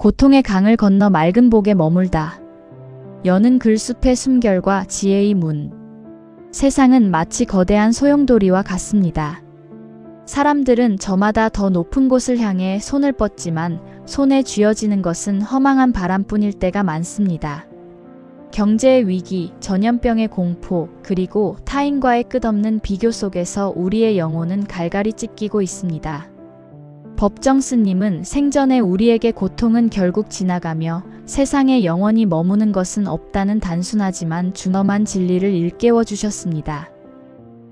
고통의 강을 건너 맑은 복에 머물다. 여는 글숲의 숨결과 지혜의 문. 세상은 마치 거대한 소용돌이와 같습니다. 사람들은 저마다 더 높은 곳을 향해 손을 뻗지만 손에 쥐어지는 것은 허망한 바람뿐일 때가 많습니다. 경제의 위기, 전염병의 공포, 그리고 타인과의 끝없는 비교 속에서 우리의 영혼은 갈갈이 찢기고 있습니다. 법정 스님은 생전에 우리에게 고통은 결국 지나가며 세상에 영원히 머무는 것은 없다는 단순하지만 준엄한 진리를 일깨워 주셨습니다.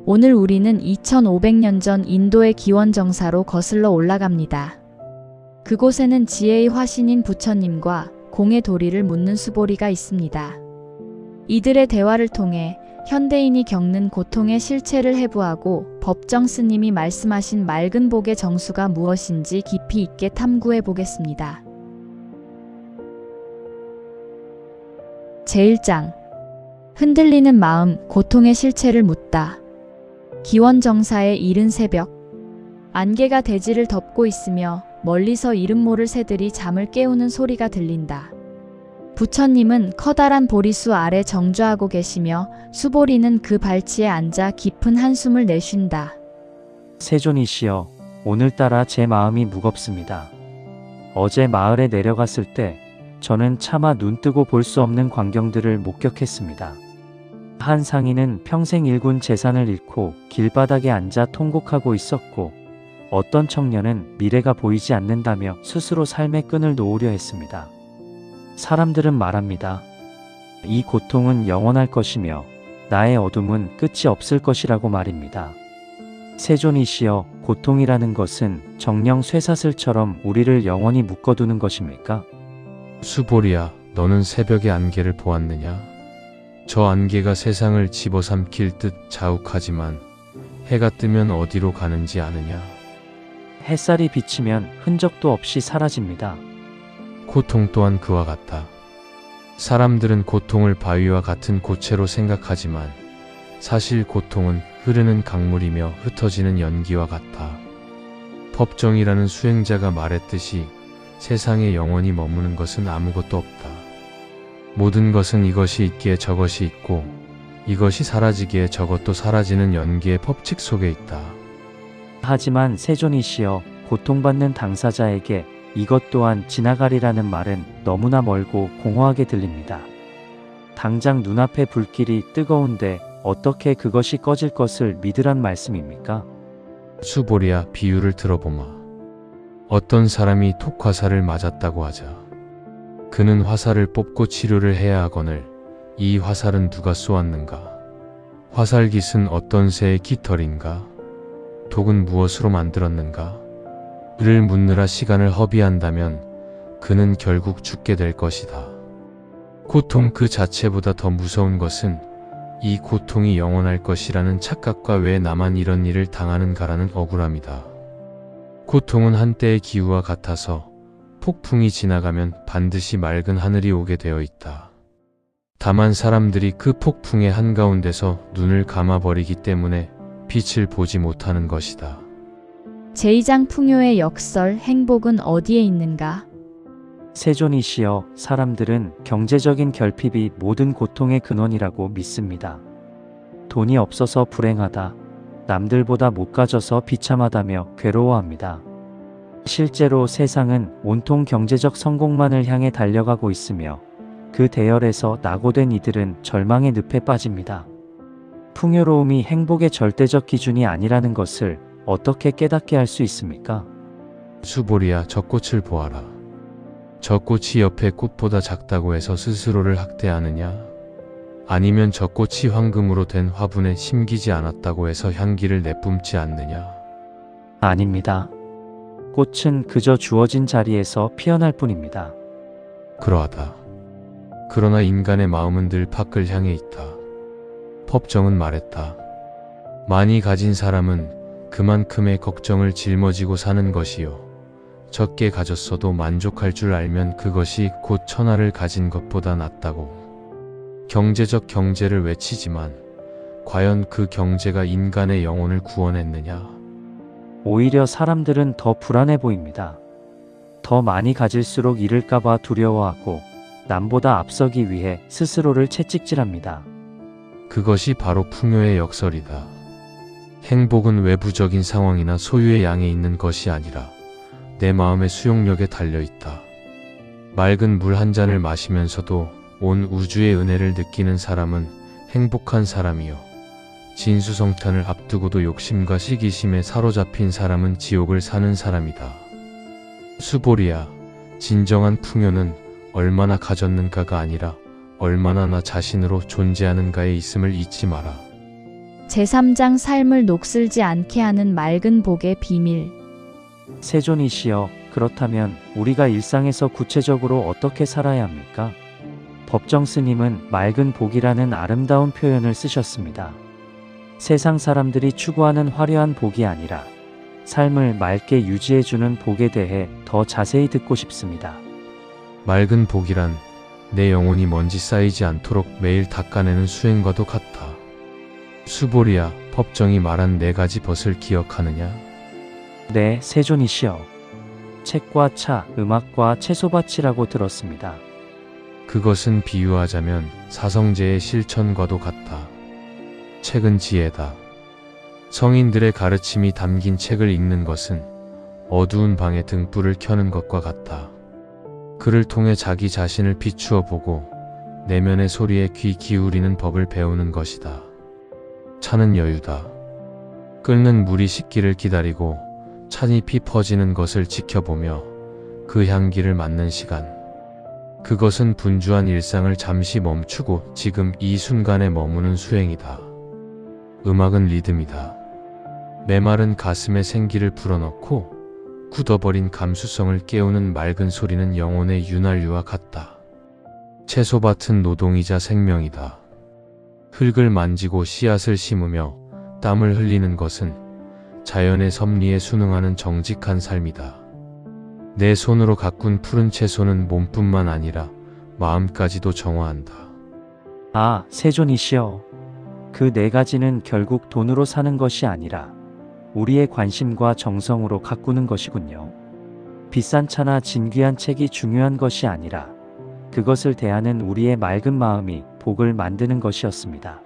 오늘 우리는 2500년 전 인도의 기원정사로 거슬러 올라갑니다. 그곳에는 지혜의 화신인 부처님과 공의 도리를 묻는 수보리가 있습니다. 이들의 대화를 통해 현대인이 겪는 고통의 실체를 해부하고 법정 스님이 말씀하신 맑은 복의 정수가 무엇인지 깊이 있게 탐구해 보겠습니다. 제1장 흔들리는 마음, 고통의 실체를 묻다. 기원정사의 이른 새벽. 안개가 대지를 덮고 있으며 멀리서 이름 모를 새들이 잠을 깨우는 소리가 들린다. 부처님은 커다란 보리수 아래 정주하고 계시며 수보리는 그 발치에 앉아 깊은 한숨을 내쉰다. 세존이시여, 오늘따라 제 마음이 무겁습니다. 어제 마을에 내려갔을 때 저는 차마 눈뜨고 볼 수 없는 광경들을 목격했습니다. 한 상인은 평생 일군 재산을 잃고 길바닥에 앉아 통곡하고 있었고, 어떤 청년은 미래가 보이지 않는다며 스스로 삶의 끈을 놓으려 했습니다. 사람들은 말합니다. 이 고통은 영원할 것이며 나의 어둠은 끝이 없을 것이라고 말입니다. 세존이시여, 고통이라는 것은 정령 쇠사슬처럼 우리를 영원히 묶어두는 것입니까? 수보리야, 너는 새벽의 안개를 보았느냐? 저 안개가 세상을 집어삼킬 듯 자욱하지만 해가 뜨면 어디로 가는지 아느냐? 햇살이 비치면 흔적도 없이 사라집니다. 고통 또한 그와 같다. 사람들은 고통을 바위와 같은 고체로 생각하지만 사실 고통은 흐르는 강물이며 흩어지는 연기와 같다. 법정이라는 수행자가 말했듯이 세상에 영원히 머무는 것은 아무것도 없다. 모든 것은 이것이 있기에 저것이 있고 이것이 사라지기에 저것도 사라지는 연기의 법칙 속에 있다. 하지만 세존이시여, 고통받는 당사자에게 이것 또한 지나가리라는 말은 너무나 멀고 공허하게 들립니다. 당장 눈앞에 불길이 뜨거운데 어떻게 그것이 꺼질 것을 믿으란 말씀입니까? 수보리야, 비유를 들어보마. 어떤 사람이 톡 화살을 맞았다고 하자. 그는 화살을 뽑고 치료를 해야 하거늘 이 화살은 누가 쏘았는가? 화살깃은 어떤 새의 깃털인가? 독은 무엇으로 만들었는가? 를 묻느라 시간을 허비한다면 그는 결국 죽게 될 것이다. 고통 그 자체보다 더 무서운 것은 이 고통이 영원할 것이라는 착각과 왜 나만 이런 일을 당하는가라는 억울함이다. 고통은 한때의 기후와 같아서 폭풍이 지나가면 반드시 맑은 하늘이 오게 되어 있다. 다만 사람들이 그 폭풍의 한가운데서 눈을 감아버리기 때문에 빛을 보지 못하는 것이다. 제2장 풍요의 역설, 행복은 어디에 있는가? 세존이시여, 사람들은 경제적인 결핍이 모든 고통의 근원이라고 믿습니다. 돈이 없어서 불행하다, 남들보다 못 가져서 비참하다며 괴로워합니다. 실제로 세상은 온통 경제적 성공만을 향해 달려가고 있으며 그 대열에서 낙오된 이들은 절망의 늪에 빠집니다. 풍요로움이 행복의 절대적 기준이 아니라는 것을 어떻게 깨닫게 할 수 있습니까? 수보리야, 저 꽃을 보아라. 저 꽃이 옆의 꽃보다 작다고 해서 스스로를 학대하느냐? 아니면 저 꽃이 황금으로 된 화분에 심기지 않았다고 해서 향기를 내뿜지 않느냐? 아닙니다. 꽃은 그저 주어진 자리에서 피어날 뿐입니다. 그러하다. 그러나 인간의 마음은 늘 밖을 향해 있다. 법정은 말했다. 많이 가진 사람은 그만큼의 걱정을 짊어지고 사는 것이요. 적게 가졌어도 만족할 줄 알면 그것이 곧 천하를 가진 것보다 낫다고. 경제적 경제를 외치지만 과연 그 경제가 인간의 영혼을 구원했느냐? 오히려 사람들은 더 불안해 보입니다. 더 많이 가질수록 잃을까봐 두려워하고 남보다 앞서기 위해 스스로를 채찍질합니다. 그것이 바로 풍요의 역설이다. 행복은 외부적인 상황이나 소유의 양에 있는 것이 아니라 내 마음의 수용력에 달려있다. 맑은 물 한 잔을 마시면서도 온 우주의 은혜를 느끼는 사람은 행복한 사람이요. 진수성탄을 앞두고도 욕심과 시기심에 사로잡힌 사람은 지옥을 사는 사람이다. 수보리야, 진정한 풍요는 얼마나 가졌는가가 아니라 얼마나 나 자신으로 존재하는가에 있음을 잊지 마라. 제3장 삶을 녹슬지 않게 하는 맑은 복의 비밀. 세존이시여, 그렇다면 우리가 일상에서 구체적으로 어떻게 살아야 합니까? 법정 스님은 맑은 복이라는 아름다운 표현을 쓰셨습니다. 세상 사람들이 추구하는 화려한 복이 아니라 삶을 맑게 유지해주는 복에 대해 더 자세히 듣고 싶습니다. 맑은 복이란 내 영혼이 먼지 쌓이지 않도록 매일 닦아내는 수행과도 같다. 수보리야, 법정이 말한 4가지 벗을 기억하느냐? 네, 세존이시여. 책과 차, 음악과 채소밭이라고 들었습니다. 그것은 비유하자면 사성제의 실천과도 같다. 책은 지혜다. 성인들의 가르침이 담긴 책을 읽는 것은 어두운 방에 등불을 켜는 것과 같다. 그를 통해 자기 자신을 비추어 보고 내면의 소리에 귀 기울이는 법을 배우는 것이다. 차는 여유다. 끓는 물이 식기를 기다리고 찻잎이 퍼지는 것을 지켜보며 그 향기를 맡는 시간. 그것은 분주한 일상을 잠시 멈추고 지금 이 순간에 머무는 수행이다. 음악은 리듬이다. 메마른 가슴에 생기를 불어넣고 굳어버린 감수성을 깨우는 맑은 소리는 영혼의 윤활유와 같다. 채소밭은 노동이자 생명이다. 흙을 만지고 씨앗을 심으며 땀을 흘리는 것은 자연의 섭리에 순응하는 정직한 삶이다. 내 손으로 가꾼 푸른 채소는 몸뿐만 아니라 마음까지도 정화한다. 아, 세존이시여. 그 4가지는 결국 돈으로 사는 것이 아니라 우리의 관심과 정성으로 가꾸는 것이군요. 비싼 차나 진귀한 책이 중요한 것이 아니라 그것을 대하는 우리의 맑은 마음이 복을 만드는 것이었습니다.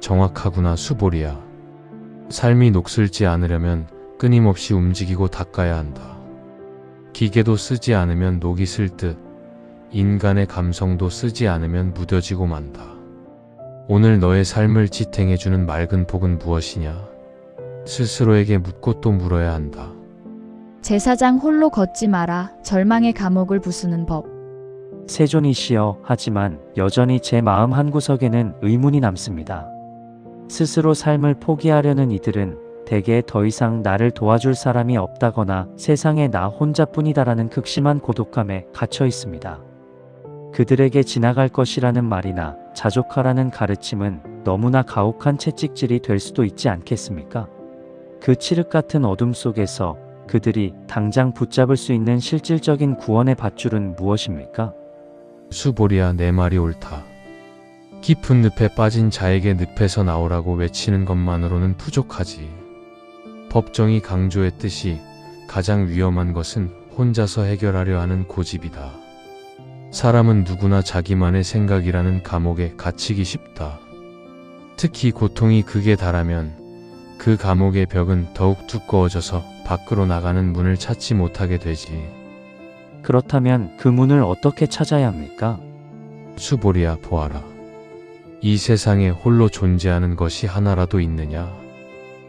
정확하구나, 수보리야. 삶이 녹슬지 않으려면 끊임없이 움직이고 닦아야 한다. 기계도 쓰지 않으면 녹이 슬 듯 인간의 감성도 쓰지 않으면 무뎌지고 만다. 오늘 너의 삶을 지탱해주는 맑은 복은 무엇이냐? 스스로에게 묻고 또 물어야 한다. 제사장 홀로 걷지 마라. 절망의 감옥을 부수는 법. 세존이시여, 하지만 여전히 제 마음 한구석에는 의문이 남습니다. 스스로 삶을 포기하려는 이들은 대개 더 이상 나를 도와줄 사람이 없다거나 세상에 나 혼자뿐이다라는 극심한 고독감에 갇혀 있습니다. 그들에게 지나갈 것이라는 말이나 자족하라는 가르침은 너무나 가혹한 채찍질이 될 수도 있지 않겠습니까? 그 칠흑 같은 어둠 속에서 그들이 당장 붙잡을 수 있는 실질적인 구원의 밧줄은 무엇입니까? 수보리야, 내 말이 옳다. 깊은 늪에 빠진 자에게 늪에서 나오라고 외치는 것만으로는 부족하지. 법정이 강조했듯이 가장 위험한 것은 혼자서 해결하려 하는 고집이다. 사람은 누구나 자기만의 생각이라는 감옥에 갇히기 쉽다. 특히 고통이 극에 달하면 그 감옥의 벽은 더욱 두꺼워져서 밖으로 나가는 문을 찾지 못하게 되지. 그렇다면 그 문을 어떻게 찾아야 합니까? 수보리야, 보아라. 이 세상에 홀로 존재하는 것이 하나라도 있느냐?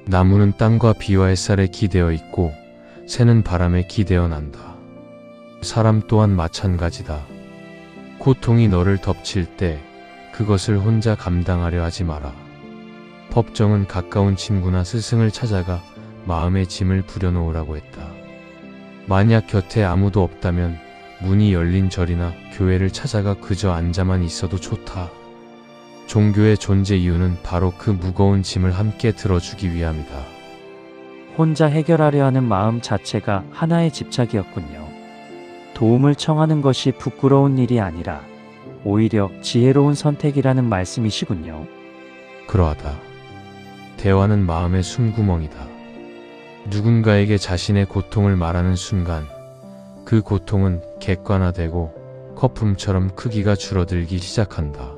나무는 땅과 비와 햇살에 기대어 있고 새는 바람에 기대어 난다. 사람 또한 마찬가지다. 고통이 너를 덮칠 때 그것을 혼자 감당하려 하지 마라. 법정은 가까운 친구나 스승을 찾아가 마음의 짐을 부려놓으라고 했다. 만약 곁에 아무도 없다면 문이 열린 절이나 교회를 찾아가 그저 앉아만 있어도 좋다. 종교의 존재 이유는 바로 그 무거운 짐을 함께 들어주기 위함이다. 혼자 해결하려 하는 마음 자체가 하나의 집착이었군요. 도움을 청하는 것이 부끄러운 일이 아니라 오히려 지혜로운 선택이라는 말씀이시군요. 그러하다. 대화는 마음의 숨구멍이다. 누군가에게 자신의 고통을 말하는 순간 그 고통은 객관화되고 거품처럼 크기가 줄어들기 시작한다.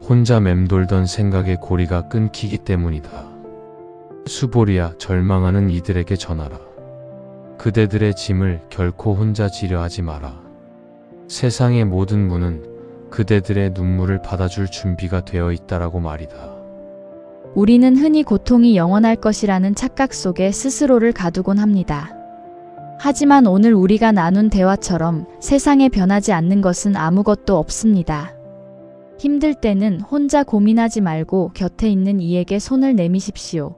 혼자 맴돌던 생각의 고리가 끊기기 때문이다. 수보리야, 절망하는 이들에게 전하라. 그대들의 짐을 결코 혼자 지려 하지 마라. 세상의 모든 문은 그대들의 눈물을 받아줄 준비가 되어 있다라고 말이다. 우리는 흔히 고통이 영원할 것이라는 착각 속에 스스로를 가두곤 합니다. 하지만 오늘 우리가 나눈 대화처럼 세상에 변하지 않는 것은 아무것도 없습니다. 힘들 때는 혼자 고민하지 말고 곁에 있는 이에게 손을 내미십시오.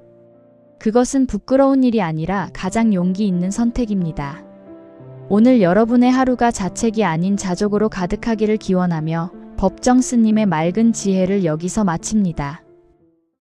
그것은 부끄러운 일이 아니라 가장 용기 있는 선택입니다. 오늘 여러분의 하루가 자책이 아닌 자족으로 가득하기를 기원하며 법정 스님의 맑은 지혜를 여기서 마칩니다.